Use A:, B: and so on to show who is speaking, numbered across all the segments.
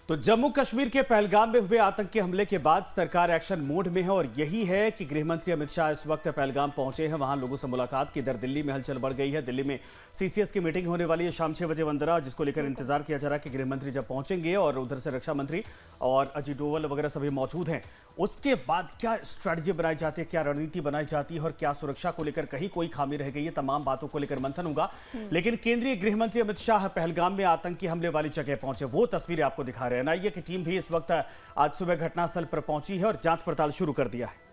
A: तो जम्मू कश्मीर के पहलगाम में हुए आतंकी हमले के बाद सरकार एक्शन मोड में है और यही है कि गृह मंत्री अमित शाह इस वक्त पहलगाम पहुंचे हैं। वहां लोगों से मुलाकात की। इधर दिल्ली में हलचल बढ़ गई है। दिल्ली में सीसीएस की मीटिंग होने वाली है शाम 6 बजे वंदना, जिसको लेकर इंतजार किया जा रहा है कि गृह मंत्री जब पहुंचेंगे और उधर से रक्षा मंत्री और अजीत डोवल वगैरह सभी मौजूद हैं, उसके बाद क्या स्ट्रैटेजी बनाई जाती है, क्या रणनीति बनाई जाती है और क्या सुरक्षा को लेकर कहीं कोई खामी रह गई है, तमाम बातों को लेकर मंथन होगा। लेकिन केंद्रीय गृह मंत्री अमित शाह पहलगाम में आतंकी हमले वाली जगह पहुंचे, वो तस्वीरें आपको दिखा रहे हैं। एनआईए की टीम भी इस वक्त आज सुबह घटनास्थल पर पहुंची है और जांच पड़ताल शुरू कर दिया है।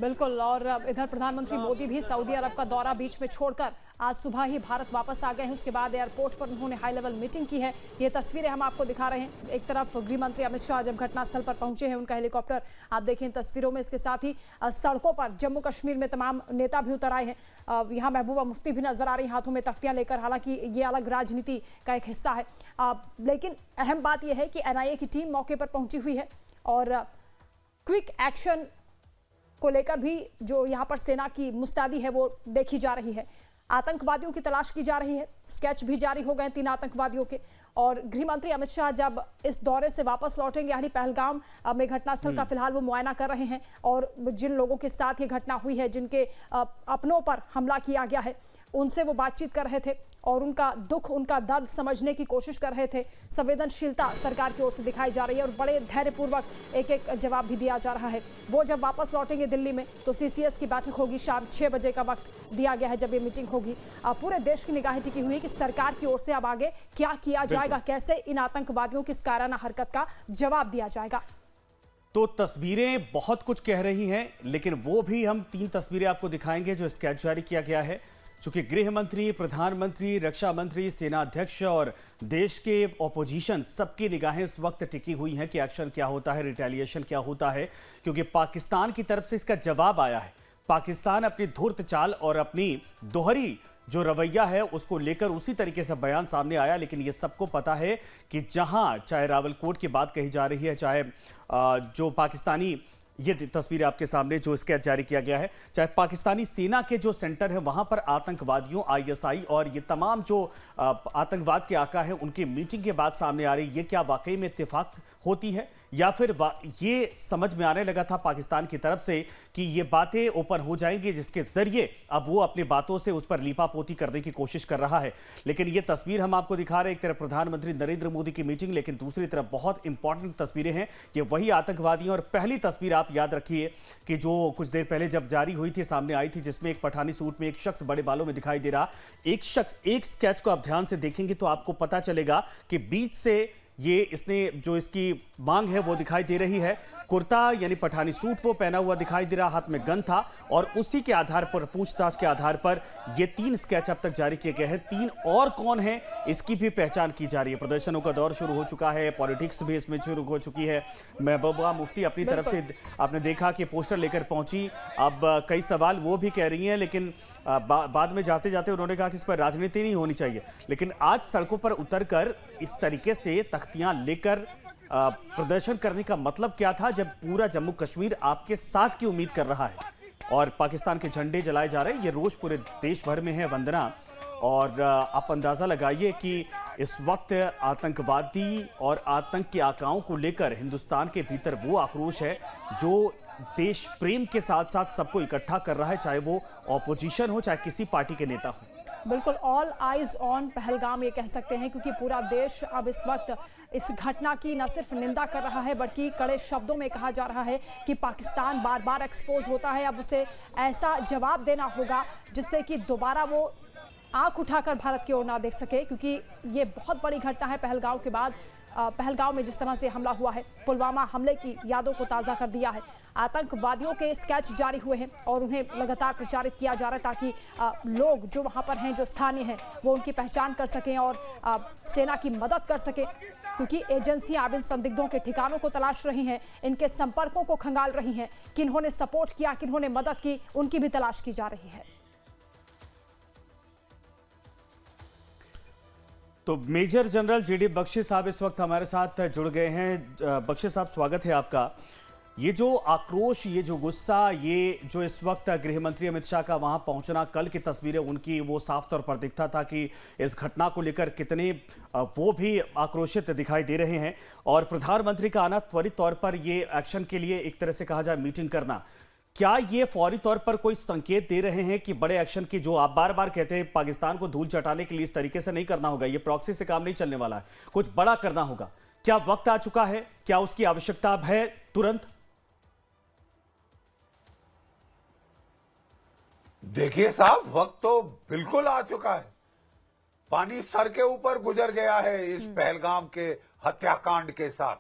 B: बिल्कुल। और इधर प्रधानमंत्री मोदी भी सऊदी अरब का दौरा बीच में छोड़कर आज सुबह ही भारत वापस आ गए हैं। उसके बाद एयरपोर्ट पर उन्होंने हाई लेवल मीटिंग की है। ये तस्वीरें हम आपको दिखा रहे हैं। एक तरफ गृह मंत्री अमित शाह जब घटनास्थल पर पहुंचे हैं, उनका हेलीकॉप्टर आप देखें तस्वीरों में। इसके साथ ही सड़कों पर जम्मू कश्मीर में तमाम नेता भी उतर आए हैं। यहाँ महबूबा मुफ्ती भी नजर आ रही, हाथों में तख्तियां लेकर। हालांकि ये अलग राजनीति का एक हिस्सा है, लेकिन अहम बात यह है कि एनआईए की टीम मौके पर पहुंची हुई है और क्विक एक्शन को लेकर भी जो यहाँ पर सेना की मुस्तैदी है वो देखी जा रही है। आतंकवादियों की तलाश की जा रही है। स्केच भी जारी हो गए 3 आतंकवादियों के। और गृह मंत्री अमित शाह जब इस दौरे से वापस लौटेंगे, यानी पहलगाम में घटनास्थल का फिलहाल वो मुआयना कर रहे हैं और जिन लोगों के साथ ये घटना हुई है, जिनके अपनों पर हमला किया गया है, उनसे वो बातचीत कर रहे थे और उनका दुख, उनका दर्द समझने की कोशिश कर रहे थे। संवेदनशीलता सरकार की ओर से दिखाई जा रही है और बड़े धैर्यपूर्वक एक एक जवाब भी दिया जा रहा है। वो जब वापस लौटेंगे दिल्ली में तो सीसीएस की बैठक होगी। शाम 6 बजे का वक्त दिया गया है जब ये मीटिंग होगी। पूरे देश की निगाहें टिकी हुई है कि सरकार की ओर से अब आगे क्या किया जाएगा, कैसे इन आतंकवादियों की इस कायराना हरकत का जवाब दिया जाएगा।
A: तो तस्वीरें बहुत कुछ कह रही हैं, लेकिन वो भी हम 3 तस्वीरें आपको दिखाएंगे जो स्केच जारी किया गया है। चूंकि गृह मंत्री, प्रधानमंत्री, रक्षा मंत्री, सेना अध्यक्ष और देश के ऑपोजिशन सबकी निगाहें इस वक्त टिकी हुई हैं कि एक्शन क्या होता है, रिटेलिएशन क्या होता है, क्योंकि पाकिस्तान की तरफ से इसका जवाब आया है। पाकिस्तान अपनी धूर्त चाल और अपनी दोहरी जो रवैया है उसको लेकर उसी तरीके से बयान सामने आया। लेकिन ये सबको पता है कि जहां चाहे रावलकोट की बात कही जा रही है, चाहे जो पाकिस्तानी, ये तस्वीर आपके सामने जो स्केच जारी किया गया है, चाहे पाकिस्तानी सेना के जो सेंटर है वहां पर आतंकवादियों, आईएसआई और ये तमाम जो आतंकवाद के आका है उनकी मीटिंग के बाद सामने आ रही है। ये क्या वाकई में इत्तेफाक होती है या फिर ये समझ में आने लगा था पाकिस्तान की तरफ से कि ये बातें ओपन हो जाएंगी, जिसके जरिए अब वो अपनी बातों से उस पर लीपापोती करने की कोशिश कर रहा है। लेकिन ये तस्वीर हम आपको दिखा रहे हैं, एक तरफ प्रधानमंत्री नरेंद्र मोदी की मीटिंग, लेकिन दूसरी तरफ बहुत इंपॉर्टेंट तस्वीरें हैं। ये वही आतंकवादी हैं। और पहली तस्वीर आप याद रखिए कि जो कुछ देर पहले जब जारी हुई थी, सामने आई थी, जिसमें एक पठानी सूट में एक शख्स बड़े बालों में दिखाई दे रहा, एक शख्स, एक स्केच को आप ध्यान से देखेंगे तो आपको पता चलेगा कि बीच से ये इसने जो इसकी मांग है वो दिखाई दे रही है। कुर्ता यानी पठानी सूट वो पहना हुआ दिखाई दे रहा, हाथ में गन था और उसी के आधार पर, पूछताछ के आधार पर ये 3 स्केच अब तक जारी किए गए हैं। 3 और कौन है इसकी भी पहचान की जा रही है। प्रदर्शनों का दौर शुरू हो चुका है, पॉलिटिक्स भी इसमें शुरू हो चुकी है। महबूबा मुफ्ती अपनी तरफ से आपने देखा कि पोस्टर लेकर पहुंची। अब कई सवाल वो भी कह रही हैं, लेकिन बाद में जाते जाते उन्होंने कहा कि इस पर राजनीति नहीं होनी चाहिए। लेकिन आज सड़कों पर उतरकर इस तरीके से तख्तियां लेकर प्रदर्शन करने का मतलब क्या था, जब पूरा जम्मू कश्मीर आपके साथ की उम्मीद कर रहा है और पाकिस्तान के झंडे जलाए जा रहे हैं। ये रोज पूरे देश भर में है वंदना। और आप अंदाजा लगाइए कि इस वक्त आतंकवादी और आतंक के आकाओं को लेकर हिंदुस्तान के भीतर वो आक्रोश है जो देश प्रेम के साथ साथ सबको इकट्ठा कर रहा है, चाहे वो ऑपोजिशन हो, चाहे किसी पार्टी के नेता हो।
B: बिल्कुल, ऑल आइज ऑन पहलगाम ये कह सकते हैं, क्योंकि पूरा देश अब इस वक्त इस घटना की न सिर्फ निंदा कर रहा है बल्कि कड़े शब्दों में कहा जा रहा है कि पाकिस्तान बार बार एक्सपोज होता है। अब उसे ऐसा जवाब देना होगा जिससे कि दोबारा वो आंख उठाकर भारत की ओर ना देख सके, क्योंकि ये बहुत बड़ी घटना है। पहलगाम के बाद पहलगाम में जिस तरह से हमला हुआ है, पुलवामा हमले की यादों को ताज़ा कर दिया है। आतंकवादियों के स्केच जारी हुए हैं और उन्हें लगातार प्रचारित किया जा रहा है ताकि लोग जो वहाँ पर हैं, जो स्थानीय हैं, वो उनकी पहचान कर सकें और सेना की मदद कर सकें, क्योंकि एजेंसियां अब इन संदिग्धों के ठिकानों को तलाश रही हैं, इनके संपर्कों को खंगाल रही हैं, किन्होंने सपोर्ट किया, किन्होंने मदद की, उनकी भी तलाश की जा रही है।
A: तो मेजर जनरल जीडी बख्शी साहब इस वक्त हमारे साथ जुड़ गए हैं। बख्शी साहब, स्वागत है आपका। ये जो आक्रोश, ये जो गुस्सा, ये जो इस वक्त गृह मंत्री अमित शाह का वहां पहुंचना, कल की तस्वीरें उनकी, वो साफ तौर पर दिखता था कि इस घटना को लेकर कितने वो भी आक्रोशित दिखाई दे रहे हैं। और प्रधानमंत्री का आना, त्वरित तौर पर ये एक्शन के लिए एक तरह से कहा जाए मीटिंग करना, क्या ये फौरी तौर पर कोई संकेत दे रहे हैं कि बड़े एक्शन की, जो आप बार बार कहते हैं पाकिस्तान को धूल चटाने के लिए इस तरीके से नहीं करना होगा, ये प्रॉक्सी से काम नहीं चलने वाला है, कुछ बड़ा करना होगा? क्या वक्त आ चुका है? क्या उसकी आवश्यकता अब है तुरंत?
C: देखिए साहब, वक्त तो बिल्कुल आ चुका है। पानी सर के ऊपर गुजर गया है इस पहलगाम के हत्याकांड के साथ।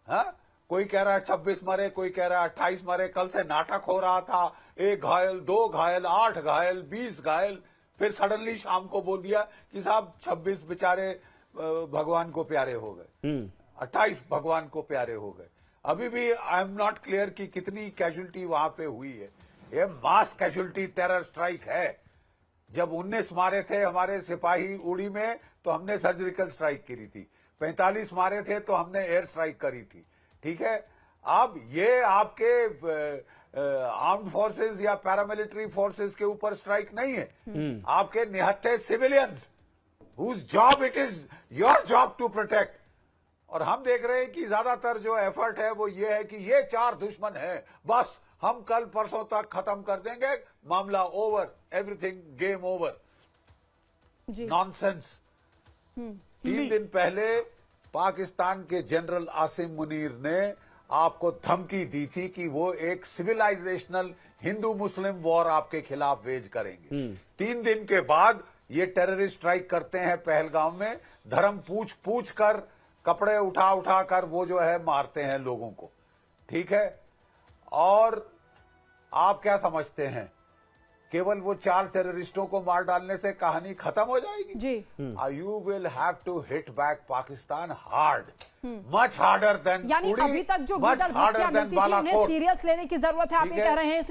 C: हा? कोई कह रहा है 26 मरे, कोई कह रहा है 28 मरे। कल से नाटक हो रहा था, 1 घायल, 2 घायल, 8 घायल, 20 घायल। फिर सडनली शाम को बोल दिया कि साहब 26 बेचारे भगवान को प्यारे हो गए, 28 भगवान को प्यारे हो गए। अभी भी आई एम नॉट क्लियर कि कितनी कैजुअलिटी वहां पे हुई है। ये मास कैजुअलिटी टेरर स्ट्राइक है। जब 19 मारे थे हमारे सिपाही उड़ी में तो हमने सर्जिकल स्ट्राइक करी थी, 45 मारे थे तो हमने एयर स्ट्राइक करी थी। ठीक है, अब ये आपके आर्म्ड फोर्सेस या पैरामिलिट्री फोर्सेस के ऊपर स्ट्राइक नहीं है, आपके निहत्थे civilians whose job it is your job to protect. और हम देख रहे हैं कि ज्यादातर जो एफर्ट है वो ये है कि ये 4 दुश्मन है, बस हम कल परसों तक खत्म कर देंगे, मामला over, everything game over. Nonsense. 3 दिन पहले पाकिस्तान के जनरल आसिम मुनीर ने आपको धमकी दी थी कि वो एक सिविलाइजेशनल हिंदू मुस्लिम वॉर आपके खिलाफ वेज करेंगे। 3 दिन के बाद ये टेररिस्ट स्ट्राइक करते हैं पहलगाम में, धर्म पूछ पूछ कर, कपड़े उठा उठा कर वो जो है मारते हैं लोगों को। ठीक है, और आप क्या समझते हैं केवल वो 4 टेररिस्टों को मार डालने से कहानी खत्म हो जाएगी?
B: जी।
C: You will have to hit back Pakistan hard, much harder than,
B: यानी अभी तक जो गीदड़ धमकियां मिलती थी उन्हें सीरियस लेने की जरूरत है, आप ये कह रहे हैं,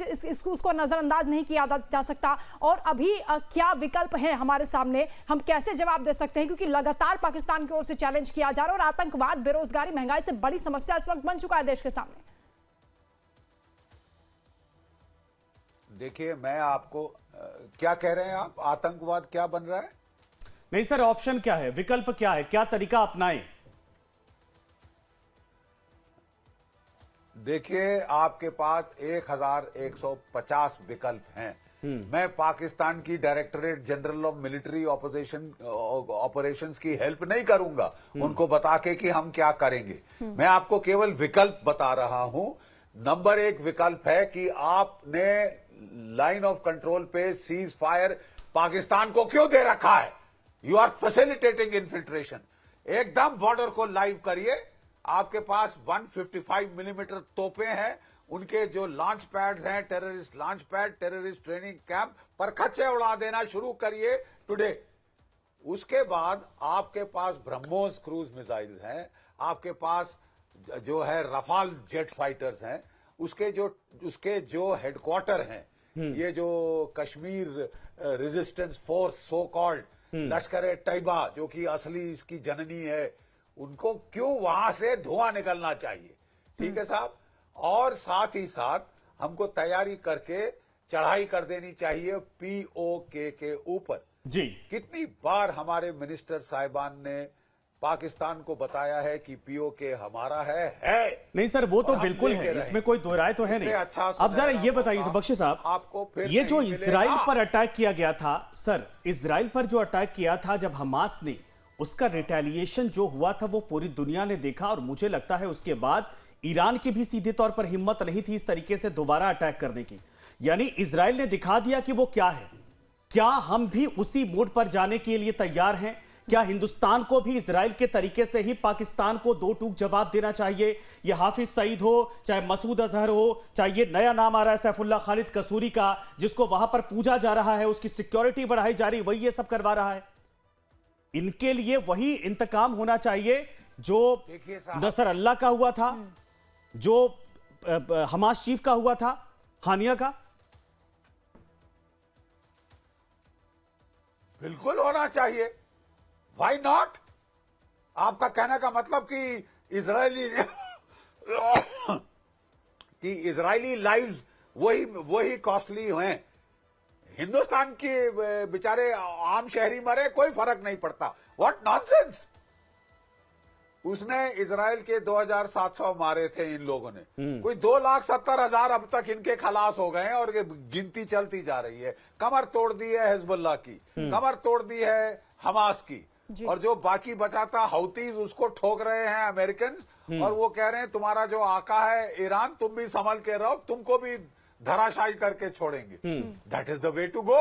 B: उसको नजरअंदाज नहीं किया जा सकता। और अभी क्या विकल्प है हमारे सामने, हम कैसे जवाब दे सकते हैं, क्योंकि लगातार पाकिस्तान की ओर से चैलेंज किया जा रहा है और आतंकवाद, बेरोजगारी, महंगाई से बड़ी समस्या इस वक्त बन चुका है देश के सामने।
C: देखिए, मैं आपको क्या कह रहे हैं आप, आतंकवाद क्या बन रहा है?
A: नहीं सर, ऑप्शन क्या है, विकल्प क्या है, क्या तरीका अपनाएं?
C: देखिए, आपके पास 1150 विकल्प हैं। मैं पाकिस्तान की directorate general of military operations की हेल्प नहीं करूंगा उनको बता के कि हम क्या करेंगे। मैं आपको केवल विकल्प बता रहा हूं। नंबर 1 विकल्प है कि आपने लाइन ऑफ कंट्रोल पे सीज फायर पाकिस्तान को क्यों दे रखा है? You are facilitating infiltration. एकदम बॉर्डर को लाइव करिए। आपके पास 155 मिलीमीटर तोपें हैं, उनके जो लॉन्च पैड्स हैं, terrorist launch pad, terrorist training camp पर खच्चे उड़ा देना शुरू करिए टुडे। उसके बाद आपके पास ब्रह्मोस क्रूज मिसाइल्स हैं, आपके पास जो है रफाल जेट फाइटर्स हैं, उसके जो हेडक्वार्टर हैं, ये जो Kashmir resistance force so called लश्कर तैयबा, जो कि असली इसकी जननी है, उनको क्यों वहां से धुआं निकलना चाहिए। ठीक है साहब, और साथ ही साथ हमको तैयारी करके चढ़ाई कर देनी चाहिए पीओके के ऊपर।
A: जी,
C: कितनी बार हमारे मिनिस्टर साहिबान ने पाकिस्तान को बताया है कि पीओके हमारा है।
A: नहीं सर, वो तो बिल्कुल है, इसमें कोई दो राय तो है नहीं।
C: अच्छा,
A: अब जरा ये बताइए बख्शी साहब,
C: आपको फिर
A: ये जो इजराइल पर अटैक किया गया था सर, इजराइल पर जो अटैक किया था जब हमास ने, उसका रिटेलिएशन जो हुआ था वो पूरी दुनिया ने देखा, और मुझे लगता है उसके बाद ईरान की भी सीधे तौर पर हिम्मत नहीं थी इस तरीके से दोबारा अटैक करने की। यानी इजराइल ने दिखा दिया कि वो क्या है। क्या हम भी उसी मोड पर जाने के लिए तैयार हैं? क्या हिंदुस्तान को भी इजराइल के तरीके से ही पाकिस्तान को 2 टूक जवाब देना चाहिए? ये हाफिज सईद हो, चाहे मसूद अजहर हो, चाहे ये नया नाम आ रहा है सैफुल्लाह खालिद कसूरी का, जिसको वहां पर पूजा जा रहा है, उसकी सिक्योरिटी बढ़ाई जा रही, वही ये सब करवा रहा है। इनके लिए वही इंतकाम होना चाहिए जो नसर अल्लाह का हुआ था, जो हमास चीफ का हुआ था, हानिया का।
C: बिल्कुल होना चाहिए, व्हाई नॉट? आपका कहने का मतलब कि इजरायली कि इजरायली लाइव्स वही कॉस्टली हैं। हिंदुस्तान के बेचारे आम शहरी मरे, कोई फर्क नहीं पड़ता। What nonsense. उसने इजराइल के 2700 मारे थे इन लोगों ने, कोई 2,70,000 अब तक इनके खलास हो गए हैं और ये गिनती चलती जा रही है। कमर तोड़ दी है हिजबुल्लाह की, कमर तोड़ दी है हमास की, और जो बाकी बचा था हौतीज, उसको ठोक रहे हैं अमेरिकन। और वो कह रहे हैं तुम्हारा जो आका है ईरान, तुम भी संभल के रहो, तुमको भी धराशायी करके छोड़ेंगे। That is the way to go.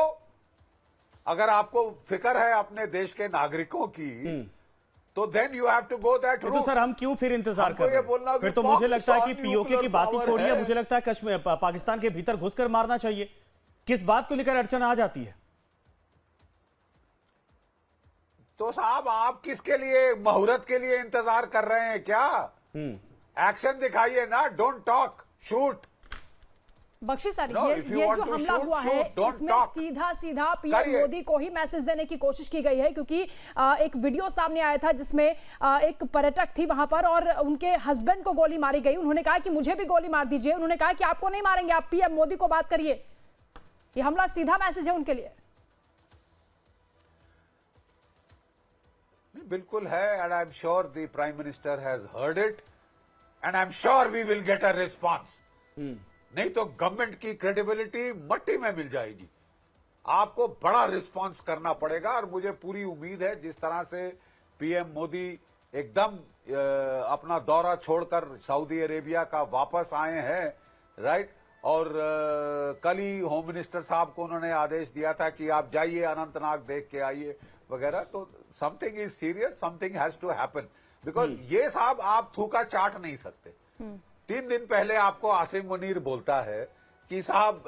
C: अगर आपको फिक्र है अपने देश के नागरिकों की, तो then you have to go that route.
A: तो सर हम क्यों फिर इंतजार कर रहे हैं? फिर तो मुझे लगता है कि पीओके की बात ही छोड़िए, मुझे लगता है कश्मीर पाकिस्तान के भीतर घुसकर मारना चाहिए। किस बात को लेकर अड़चन आ जाती है?
C: तो साहब आप किसके लिए, मुहूर्त के लिए इंतजार कर रहे हैं क्या? एक्शन दिखाइए ना, don't talk, shoot.
B: Bakshi sir,
C: No,
B: ये जो हमला हुआ है, इसमें सीधा पीएम मोदी को ही मैसेज देने की कोशिश की गई है, क्योंकि एक वीडियो सामने आया था जिसमें एक पर्यटक थी वहां पर और उनके हस्बैंड को गोली मारी गई। उन्होंने कहा कि मुझे भी गोली मार दीजिए। उन्होंने कहा कि आपको नहीं मारेंगे, आप पीएम मोदी को बात करिए। ये हमला सीधा मैसेज है उनके लिए।
C: बिल्कुल है, and I am sure the prime minister has heard it, and I am sure we will get a response. नहीं तो गवर्नमेंट की क्रेडिबिलिटी मट्टी में मिल जाएगी। आपको बड़ा रिस्पांस करना पड़ेगा, और मुझे पूरी उम्मीद है जिस तरह से पीएम मोदी एकदम अपना दौरा छोड़कर सऊदी अरेबिया का वापस आए हैं, राइट। और कल ही होम मिनिस्टर साहब को उन्होंने आदेश दिया था कि आप जाइए अनंतनाग देख के आइए वगैरह। तो something is serious, something has to happen, because ये साहब आप थूका चाट नहीं सकते। 3 दिन पहले आपको आसिम मुनीर बोलता है कि साहब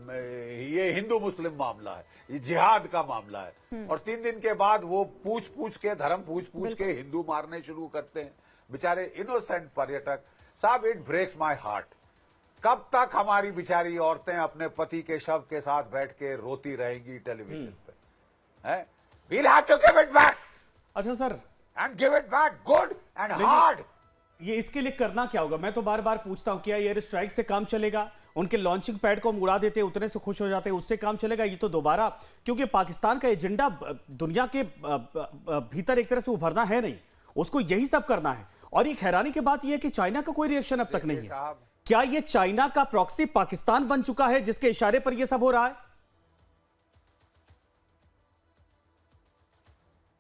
C: ये हिंदू मुस्लिम मामला है, ये जिहाद का मामला है, और 3 दिन के बाद वो पूछ के धर्म पूछ के हिंदू मारने शुरू करते हैं। बेचारे इनोसेंट पर्यटक। साहब इट ब्रेक्स माय हार्ट। कब तक हमारी बेचारी औरतें अपने पति के शव के साथ बैठ के रोती रहेंगी टेलीविजन पे? We'll have to give it back.
A: अच्छा sir,
C: and give it back good and hard.
A: ये इसके लिए करना क्या होगा? मैं तो बार बार पूछता हूं, क्या एयर स्ट्राइक से काम चलेगा? उनके लॉन्चिंग पैड को हम उड़ा देते, उतने से खुश हो जाते, उससे काम चलेगा? ये तो दोबारा, क्योंकि पाकिस्तान का एजेंडा दुनिया के भीतर एक तरह से उभरना है नहीं, उसको यही सब करना है। और एक हैरानी की बात यह है कि चाइना का कोई रिएक्शन अब तक नहीं है। क्या ये चाइना का प्रॉक्सी पाकिस्तान बन चुका है जिसके इशारे पर यह सब हो रहा है?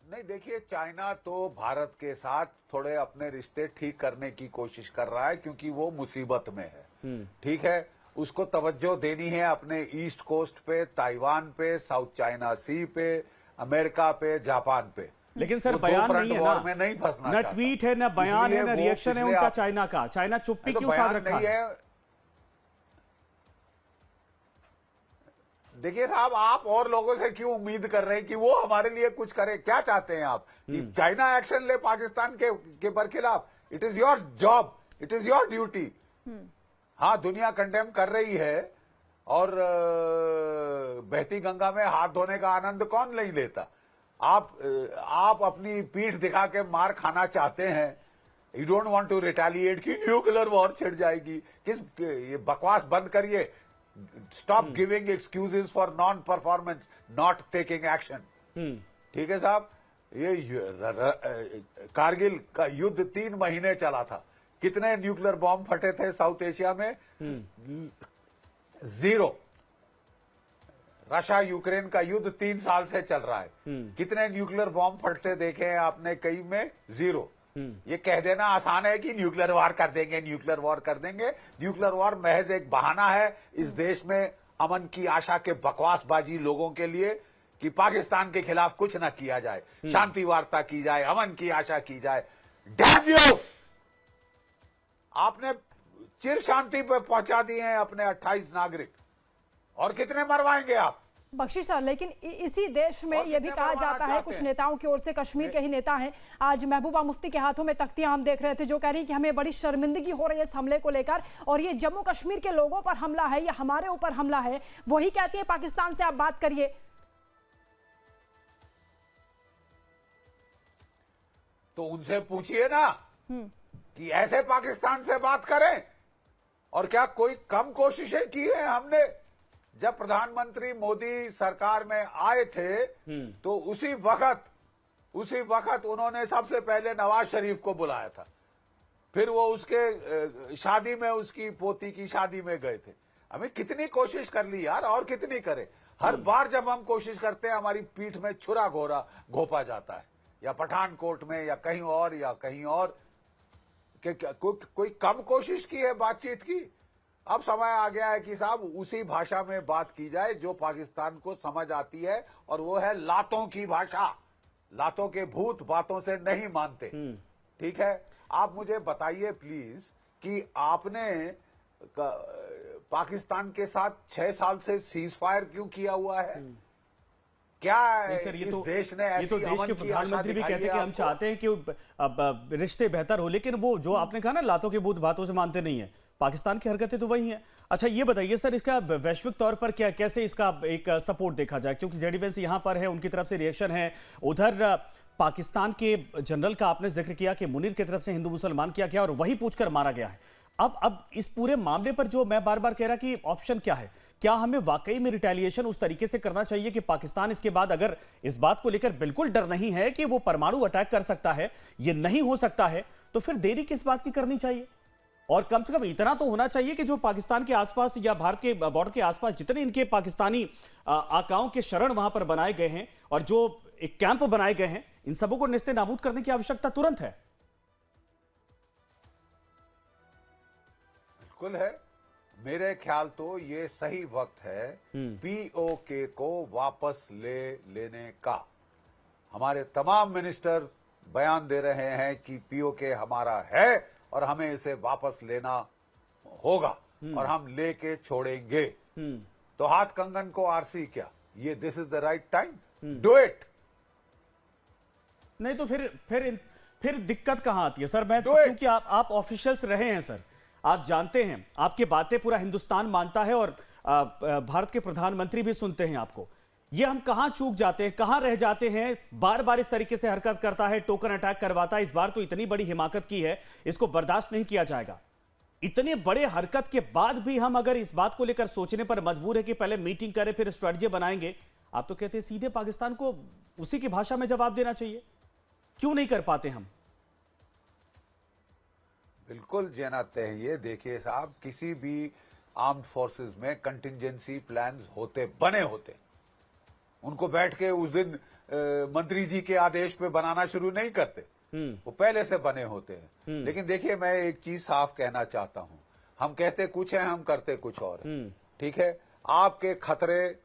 C: नहीं, देखिए, चाइना तो भारत के साथ थोड़े अपने रिश्ते ठीक करने की कोशिश कर रहा है, क्योंकि वो मुसीबत में है। ठीक है, उसको तवज्जो देनी है अपने ईस्ट कोस्ट पे, ताइवान पे, साउथ चाइना सी पे, अमेरिका पे, जापान पे।
A: लेकिन सर बयान नहीं है ना,
C: में नहीं फंसना,
A: न ट्वीट है, न बयान है, न रिएक्शन है उनका चाइना का। चाइना चुप्पी क्यों साध रखा है?
C: देखिए साहब, आप और लोगों से क्यों उम्मीद कर रहे हैं कि वो हमारे लिए कुछ करे? क्या चाहते हैं आप कि चाइना एक्शन ले पाकिस्तान के बरखिलाफ? It is your job, it is your duty. हाँ, दुनिया कंडेम कर रही है, और बहती गंगा में हाथ धोने का आनंद कौन नहीं लेता? आप अपनी पीठ दिखा के मार खाना चाहते हैं। You don't want to retaliate कि न्यूक्लियर वॉर छिड़ जाएगी। ये बकवास बंद करिए। Stop giving excuses for non-performance, not taking action. ठीक है साहब, ये कारगिल का युद्ध 3 महीने चला था। कितने न्यूक्लियर बॉम्ब फटे थे साउथ एशिया में? 0। रशिया यूक्रेन का युद्ध 3 साल से चल रहा है। कितने न्यूक्लियर बॉम्ब फटते देखे हैं आपने कई में? 0। ये कह देना आसान है कि न्यूक्लियर वॉर कर देंगे, न्यूक्लियर वॉर कर देंगे। न्यूक्लियर वॉर महज एक बहाना है इस देश में अमन की आशा के बकवासबाजी लोगों के लिए कि पाकिस्तान के खिलाफ कुछ ना किया जाए, शांति वार्ता की जाए, अमन की आशा की जाए। Damn you! आपने चिर शांति पर पहुंचा दिए हैं अपने 28 नागरिक, और कितने मरवाएंगे आप?
B: बख्शी सर, लेकिन इसी देश में यह भी कहा जाता है, कुछ नेताओं की ओर से, कश्मीर के ही नेता हैं, आज महबूबा मुफ्ती के हाथों में तख्तियां हम देख रहे थे, जो कह रही हैं कि हमें बड़ी शर्मिंदगी हो रही है इस हमले को लेकर, और ये जम्मू कश्मीर के लोगों पर हमला है, ये हमारे ऊपर हमला है। वही कहती है पाकिस्तान से आप बात करिए।
C: तो उनसे पूछिए ना कि ऐसे पाकिस्तान से बात करें। और क्या कोई कम कोशिशें की है हमने? जब प्रधानमंत्री मोदी सरकार में आए थे तो उसी वक्त उन्होंने सबसे पहले नवाज शरीफ को बुलाया था, फिर वो उसके शादी में, उसकी पोती की शादी में गए थे। हमें कितनी कोशिश कर ली यार, और कितनी करें? हर बार जब हम कोशिश करते हैं हमारी पीठ में छुरा घोंपा जाता है, या पठानकोट में या कहीं और कोई कम कोशिश की है बातचीत की? अब समय आ गया है कि साहब उसी भाषा में बात की जाए जो पाकिस्तान को समझ आती है, और वो है लातों की भाषा। लातों के भूत बातों से नहीं मानते। ठीक है, आप मुझे बताइए प्लीज कि आपने पाकिस्तान के साथ 6 साल से सीज फायर क्यों किया हुआ है? क्या है
A: सर,
C: इस देश ने ऐसी
A: ये तो देश के प्रधानमंत्री भी कहते हैं कि हम चाहते हैं कि अब रिश्ते बेहतर हो, लेकिन वो जो आपने कहा ना लातों के भूत बातों से मानते नहीं है, पाकिस्तान की हरकतें तो वही हैं। अच्छा ये बताइए सर, इसका वैश्विक तौर पर कैसे इसका एक सपोर्ट देखा जाए, क्योंकि जेडीवेंस यहां पर है, उनकी तरफ से रिएक्शन है। उधर पाकिस्तान के जनरल का आपने जिक्र किया कि मुनीर की तरफ से हिंदू मुसलमान किया गया और वही पूछकर मारा गया है। अब इस पूरे मामले पर जो मैं बार बार कह रहा कि ऑप्शन क्या है, क्या हमें वाकई में रिटेलिएशन उस तरीके से करना चाहिए कि पाकिस्तान इसके बाद अगर इस बात को लेकर बिल्कुल डर नहीं है कि वो परमाणु अटैक कर सकता है, ये नहीं हो सकता है, तो फिर देरी किस बात की करनी चाहिए? और कम से कम इतना तो होना चाहिए कि जो पाकिस्तान के आसपास या भारत के बॉर्डर के आसपास जितने इनके पाकिस्तानी आकाओं के शरण वहां पर बनाए गए हैं और जो एक कैंप बनाए गए हैं, इन सबों को निस्ते नाबूद करने की आवश्यकता तुरंत है।
C: बिल्कुल है। मेरे ख्याल तो ये सही वक्त है पीओके को वापस लेने का। हमारे तमाम मिनिस्टर बयान दे रहे हैं कि पीओके हमारा है और हमें इसे वापस लेना होगा और हम लेके छोड़ेंगे। तो हाथ कंगन को आरसी क्या, ये this is the right time, do it.
A: नहीं तो फिर दिक्कत कहां आती है सर? मैं क्योंकि आप ऑफिशियल्स रहे हैं सर, आप जानते हैं, आपकी बातें पूरा हिंदुस्तान मानता है और भारत के प्रधानमंत्री भी सुनते हैं आपको। ये हम कहां चूक जाते हैं, कहां रह जाते हैं? बार बार इस तरीके से हरकत करता है, टोकन अटैक करवाता है। इस बार तो इतनी बड़ी हिमाकत की है, इसको बर्दाश्त नहीं किया जाएगा। इतने बड़े हरकत के बाद भी हम अगर इस बात को लेकर सोचने पर मजबूर है कि पहले मीटिंग करें फिर स्ट्रेटजी बनाएंगे, आप तो कहते हैं सीधे पाकिस्तान को उसी की भाषा में जवाब देना चाहिए। क्यों नहीं कर पाते हम?
C: बिल्कुल जनाते हैं। ये देखिए साहब, किसी भी आर्म्ड फोर्सेस में कंटिंजेंसी प्लान्स बने होते, उनको बैठ के उस दिन मंत्री जी के आदेश पे बनाना शुरू नहीं करते, वो पहले से बने होते हैं। लेकिन देखिए, मैं एक चीज साफ कहना चाहता हूं, हम कहते कुछ है, हम करते कुछ और है। ठीक है, आपके खतरे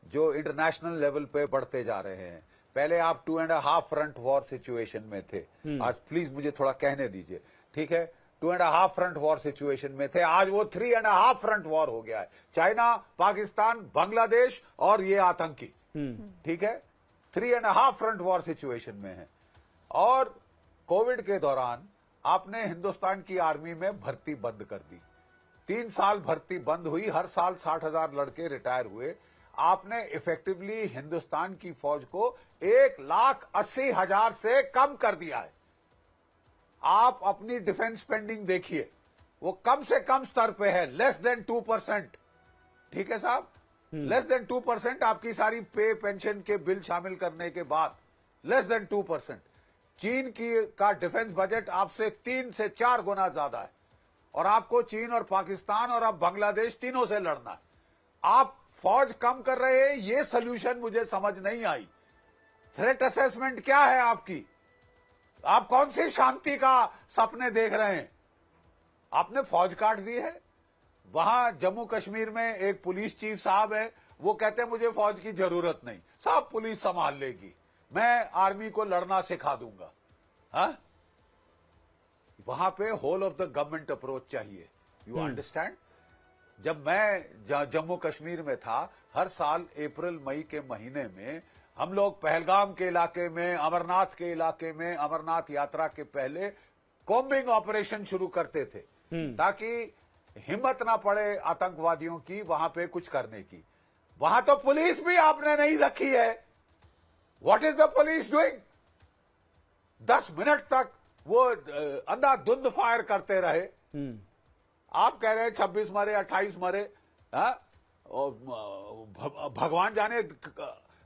C: जो इंटरनेशनल लेवल पे बढ़ते जा रहे हैं, पहले आप 2.5 फ्रंट वॉर सिचुएशन में थे, आज प्लीज मुझे थोड़ा कहने दीजिए, ठीक है, 2.5 फ्रंट वॉर सिचुएशन में थे, आज वो 3.5 फ्रंट वॉर हो गया है। चाइना, पाकिस्तान, बांग्लादेश और ये आतंकी, ठीक है, 3.5 फ्रंट वॉर सिचुएशन में है। और कोविड के दौरान आपने हिंदुस्तान की आर्मी में भर्ती बंद कर दी, 3 साल भर्ती बंद हुई, हर साल 60,000 लड़के रिटायर हुए। आपने इफेक्टिवली हिंदुस्तान की फौज को 1,80,000 से कम कर दिया है। आप अपनी डिफेंस स्पेंडिंग देखिए, वो कम से कम स्तर पे है, लेस देन 2%। ठीक है साहब, लेस देन 2%। आपकी सारी पे पेंशन के बिल शामिल करने के बाद लेस देन 2%। चीन का डिफेंस बजट आपसे 3 से 4 गुना ज्यादा है, और आपको चीन और पाकिस्तान और अब बांग्लादेश तीनों से लड़ना है। आप फौज कम कर रहे हैं, ये सोल्यूशन मुझे समझ नहीं आई। थ्रेट असेसमेंट क्या है आपकी? आप कौन सी शांति का सपने देख रहे हैं? आपने फौज काट दी है। वहां जम्मू कश्मीर में एक पुलिस चीफ साहब है, वो कहते हैं मुझे फौज की जरूरत नहीं, सब पुलिस संभाल लेगी, मैं आर्मी को लड़ना सिखा दूंगा। हाँ, वहां पे whole of the government approach चाहिए। You understand? जब मैं जम्मू कश्मीर में था, हर साल अप्रैल मई के महीने में हम लोग पहलगाम के इलाके में, अमरनाथ के इलाके में, अमरनाथ यात्रा के पहले कॉम्बिंग ऑपरेशन शुरू करते थे, ताकि हिम्मत ना पड़े आतंकवादियों की वहां पे कुछ करने की। वहां तो पुलिस भी आपने नहीं रखी है। What is the police doing? 10 minute तक वो अंधाधुंध फायर करते रहे। आप कह रहे हैं 26 मरे 28 मरे, हाँ? और भगवान जाने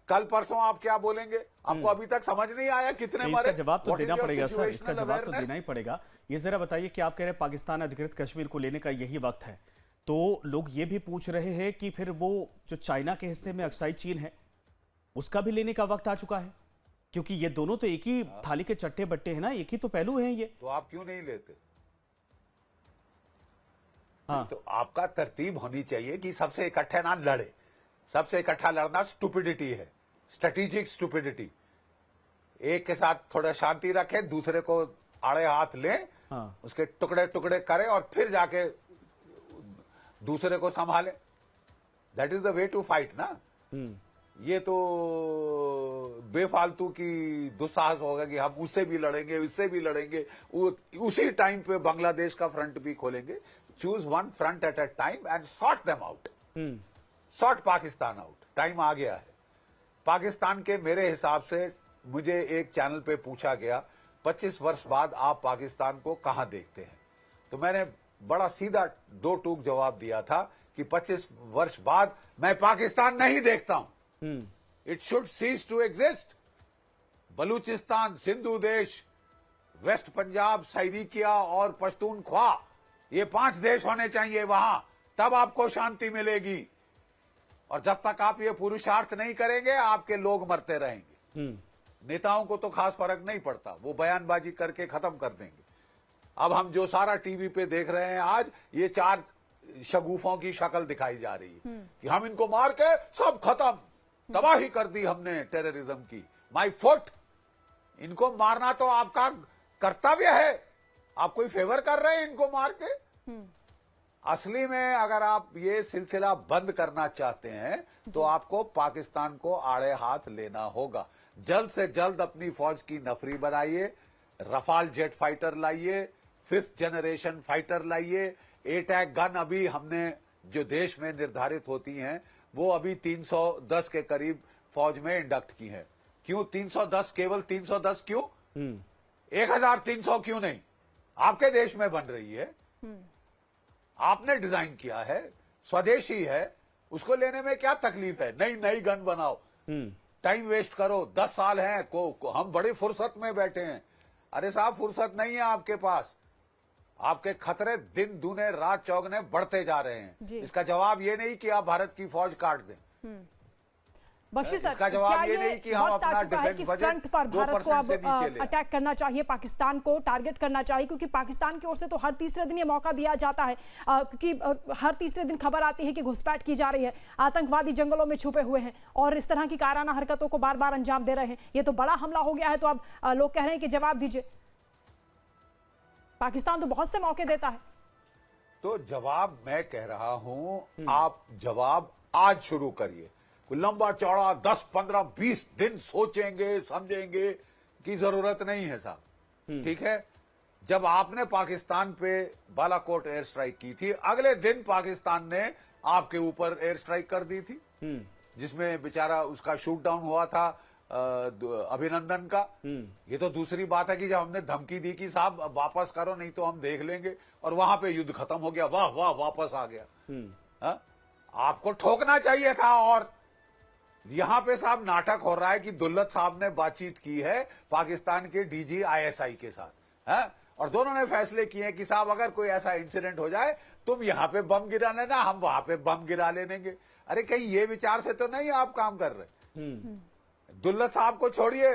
C: कल परसों आप क्या बोलेंगे। आपको अभी तक समझ नहीं आया कितने मरे।
A: इसका जवाब तो
C: What is
A: देना
C: your
A: पड़ेगा सर, इसका
C: situational
A: जवाब तो
C: awareness?
A: देना ही पड़ेगा। ये जरा बताइए कि आप कह रहे हैं पाकिस्तान अधिकृत कश्मीर को लेने का यही वक्त है, तो लोग ये भी पूछ रहे हैं कि फिर वो जो चाइना के हिस्से में अक्साई चीन है उसका भी लेने का वक्त आ चुका है, क्योंकि ये दोनों तो एक ही थाली के चट्टे बट्टे हैं ना, एक ही तो पहलू हैं ये।
C: तो आप क्यों नहीं लेते?
A: हाँ।
C: तो आपका तरतीब होनी चाहिए कि सबसे इकट्ठे ना लड़े। सबसे इकट्ठा लड़ना स्टुपिडिटी है, स्ट्रेटेजिक स्टुपिडिटी। एक के साथ थोड़ा शांति रखे, दूसरे को आड़े हाथ ले,
A: हाँ।
C: उसके टुकड़े टुकड़े करे और फिर जाके दूसरे को संभाले। That is the way to fight ना। ये तो बेफालतू की दुस्साहस होगा कि हम उससे भी लड़ेंगे, इससे भी लड़ेंगे, उसी टाइम पे बांग्लादेश का फ्रंट भी खोलेंगे। Choose one front at a time and sort them out, sort Pakistan out. Time आ गया है पाकिस्तान के। मेरे हिसाब से मुझे एक चैनल पे पूछा गया 25 वर्ष बाद आप पाकिस्तान को कहां देखते हैं, तो मैंने बड़ा सीधा दो टूक जवाब दिया था कि 25 वर्ष बाद मैं पाकिस्तान नहीं देखता हूं। It should cease to exist. Balochistan, Sindhu Desh, West Punjab, सैरिकिया और पश्तूनख्वा, ये 5 देश होने चाहिए वहां, तब आपको शांति मिलेगी। और जब तक आप ये पुरुषार्थ नहीं करेंगे आपके लोग मरते रहेंगे। नेताओं को तो खास फर्क नहीं पड़ता, वो बयानबाजी करके खत्म कर देंगे। अब हम जो सारा टीवी पे देख रहे हैं आज, ये 4 शगुफों की शक्ल दिखाई जा रही है कि हम इनको मार के सब खत्म, तबाही कर दी हमने टेररिज्म की। माय फुट, इनको मारना तो आपका कर्तव्य है। आप कोई फेवर कर रहे हैं इनको मार के? असली में अगर आप ये सिलसिला बंद करना चाहते हैं तो आपको पाकिस्तान को आड़े हाथ लेना होगा। जल्द से जल्द अपनी फौज की नफरी बनाइए, रफाल जेट फाइटर लाइए, 5th जनरेशन फाइटर लाइए। एटैक गन अभी हमने जो देश में निर्धारित होती हैं वो अभी 310 के करीब फौज में इंडक्ट की हैं। क्यों 310? केवल 310 क्यों? 1300 क्यों नहीं? आपके देश में बन रही है, आपने डिजाइन किया है, स्वदेशी है, उसको लेने में क्या तकलीफ है? नई गन बनाओ, टाइम वेस्ट करो। 10 साल हैं को हम बड़ी फुर्सत में बैठे हैं। अरे साहब, फुर्सत नहीं है आपके पास। आपके खतरे दिन दूने रात चौगने बढ़ते जा रहे हैं। इसका जवाब ये नहीं कि आप भारत की फौज काट दें।
B: बख्शी सर,
C: इसका जवाब
B: क्या
C: ये नहीं कि हम अपना
B: डिफेंस
C: डिफेंस
B: फ्रंट पर
C: बजट
B: भारत को
C: 2%
B: अब
C: से नीचे ले आए?
B: अटैक करना चाहिए, पाकिस्तान को टारगेट करना चाहिए, क्योंकि पाकिस्तान की ओर से तो हर तीसरे दिन ये मौका दिया जाता है, क्योंकि हर तीसरे दिन खबर आती है कि घुसपैठ की जा रही है, आतंकवादी जंगलों में छुपे हुए हैं और इस तरह की कायराना हरकतों को बार बार अंजाम दे रहे हैं। ये तो बड़ा हमला हो गया है। तो अब लोग कह रहे हैं कि जवाब दीजिए, पाकिस्तान तो बहुत से मौके देता है।
C: तो जवाब मैं कह रहा हूं, आप जवाब आज शुरू करिए। कोई लंबा चौड़ा 10, 15, 20 दिन सोचेंगे समझेंगे की जरूरत नहीं है साहब। ठीक है, जब आपने पाकिस्तान पे बालाकोट एयर स्ट्राइक की थी, अगले दिन पाकिस्तान ने आपके ऊपर एयर स्ट्राइक कर दी थी, जिसमें बेचारा उसका शूट डाउन हुआ था अभिनंदन का। ये तो दूसरी बात है कि जब हमने धमकी दी कि साहब वापस करो नहीं तो हम देख लेंगे, और वहां पे युद्ध खत्म हो गया, वाह वाह वापस आ गया। हा? आपको ठोकना चाहिए था। और यहां पे साहब नाटक हो रहा है कि दुल्लत साहब ने बातचीत की है पाकिस्तान के डीजी ISI के साथ, है? और दोनों ने फैसले किए कि साहब अगर कोई ऐसा इंसिडेंट हो जाए तुम यहां पे बम गिरा लेना, हम वहां पे बम गिरा लेंगे। अरे कहीं ये विचार से तो नहीं आप काम कर रहे? दुल्लत साहब को छोड़िए,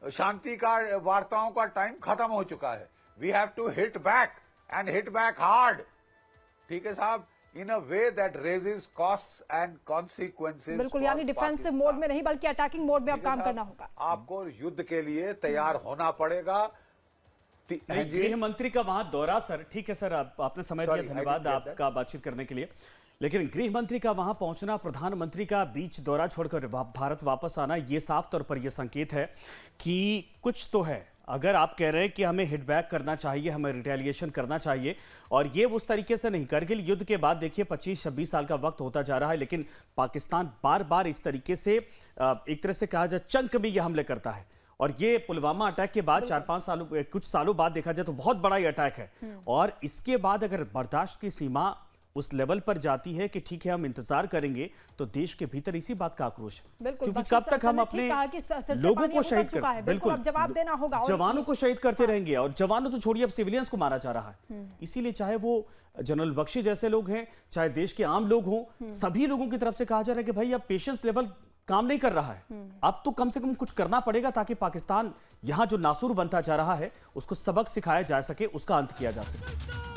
C: शांति का वार्ताओं का टाइम खत्म हो चुका है। We have to hit back and hit back hard. ठीक है साहब, in a way that raises costs and consequences.
B: बिल्कुल, यानी डिफेंसिव मोड में नहीं बल्कि अटैकिंग मोड में अब काम करना होगा।
C: आपको युद्ध के लिए तैयार होना पड़ेगा।
A: गृह मंत्री का वहां दौरा, सर ठीक है सर, आपने समय दिया, धन्यवाद आपका बातचीत करने के लिए। लेकिन गृह मंत्री का वहां पहुंचना, प्रधानमंत्री का बीच दौरा छोड़कर भारत वापस आना, यह साफ तौर पर यह संकेत है कि कुछ तो है। अगर आप कह रहे हैं कि हमें हिट बैक करना चाहिए, हमें रिटेलिएशन करना चाहिए, और ये उस तरीके से नहीं। करगिल युद्ध के बाद देखिए 25-26 साल का वक्त होता जा रहा है, लेकिन पाकिस्तान बार बार इस तरीके से एक तरह से कहा जाए चंक में ये हमले करता है। और ये पुलवामा अटैक के बाद 4-5 सालों कुछ सालों बाद देखा जाए तो बहुत बड़ा ये अटैक है। और इसके बाद अगर बर्दाश्त की सीमा उस लेवल पर जाती है कि ठीक है हम इंतजार करेंगे, तो देश के भीतर इसी बात का आक्रोश है।
B: बिल्कुल,
A: क्योंकि कब तक हम अपने लोगों को शहीद कर,
B: बिल्कुल अब जवाब देना होगा और
A: जवानों को शहीद करते रहेंगे, और जवानों तो छोड़िए अब सिविलियंस को मारा जा रहा है। इसीलिए चाहे वो जनरल बख्शी जैसे लोग हैं, चाहे देश के आम लोग हों, सभी लोगों की तरफ से कहा जा रहा है कि भाई अब पेशेंस लेवल काम नहीं कर रहा है, अब तो कम से कम कुछ करना पड़ेगा ताकि पाकिस्तान यहां जो नासूर बनता जा रहा है उसको सबक सिखाया जा सके, उसका अंत किया जा सके।